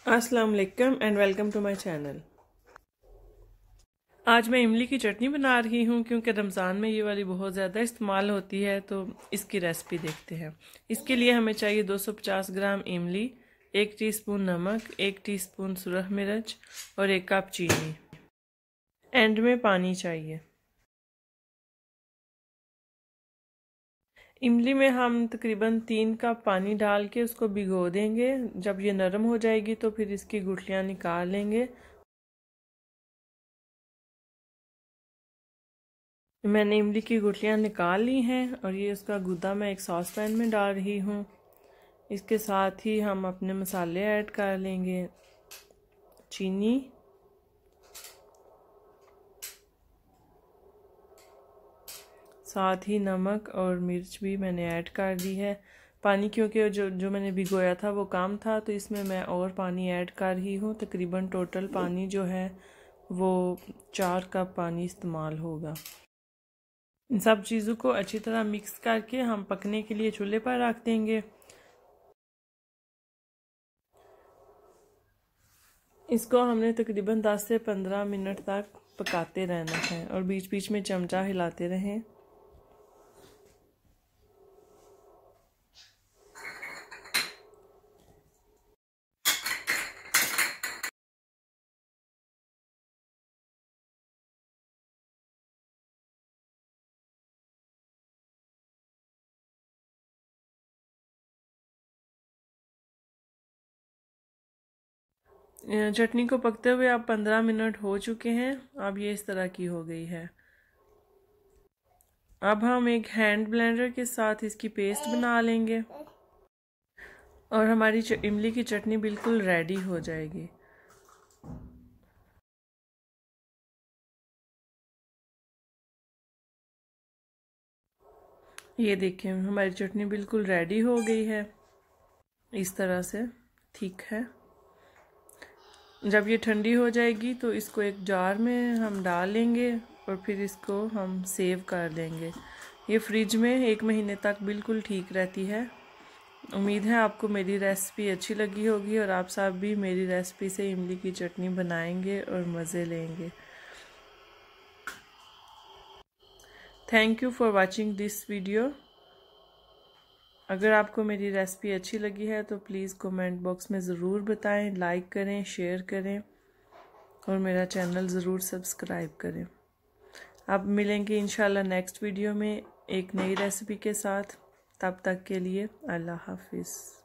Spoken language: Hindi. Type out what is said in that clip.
अस्सलाम वालेकुम and welcome to my channel. आज मैं इमली की चटनी बना रही हूँ क्योंकि रमज़ान में ये वाली बहुत ज़्यादा इस्तेमाल होती है, तो इसकी रेसिपी देखते हैं। इसके लिए हमें चाहिए 250 ग्राम इमली, 1 टीस्पून नमक, 1 टीस्पून सुरख मिर्च और 1 कप चीनी। एंड में पानी चाहिए। इमली में हम तकरीबन 3 कप पानी डाल के उसको भिगो देंगे। जब ये नरम हो जाएगी तो फिर इसकी गुठलियाँ निकाल लेंगे। मैंने इमली की गुठलियाँ निकाल ली हैं और ये उसका गूदा मैं एक सॉस पैन में डाल रही हूँ। इसके साथ ही हम अपने मसाले ऐड कर लेंगे। चीनी, साथ ही नमक और मिर्च भी मैंने ऐड कर दी है। पानी क्योंकि जो मैंने भिगोया था वो कम था, तो इसमें मैं और पानी ऐड कर रही हूँ। तकरीबन टोटल पानी जो है वो 4 कप पानी इस्तेमाल होगा। इन सब चीज़ों को अच्छी तरह मिक्स करके हम पकने के लिए चूल्हे पर रख देंगे। इसको हमने तकरीबन 10 से 15 मिनट तक पकाते रहना है और बीच बीच में चमचा हिलाते रहें। चटनी को पकते हुए अब 15 मिनट हो चुके हैं। अब ये इस तरह की हो गई है। अब हम एक हैंड ब्लेंडर के साथ इसकी पेस्ट बना लेंगे और हमारी इमली की चटनी बिल्कुल रेडी हो जाएगी। ये देखिए हमारी चटनी बिल्कुल रेडी हो गई है। इस तरह से ठीक है। जब ये ठंडी हो जाएगी तो इसको एक जार में हम डाल लेंगे और फिर इसको हम सेव कर देंगे। ये फ्रिज में 1 महीने तक बिल्कुल ठीक रहती है। उम्मीद है आपको मेरी रेसिपी अच्छी लगी होगी और आप सब भी मेरी रेसिपी से इमली की चटनी बनाएंगे और मज़े लेंगे। Thank you for watching this video. अगर आपको मेरी रेसिपी अच्छी लगी है तो प्लीज़ कमेंट बॉक्स में ज़रूर बताएं, लाइक करें, शेयर करें और मेरा चैनल ज़रूर सब्सक्राइब करें। अब मिलेंगे इंशाल्लाह नेक्स्ट वीडियो में एक नई रेसिपी के साथ। तब तक के लिए अल्लाह हाफिज़।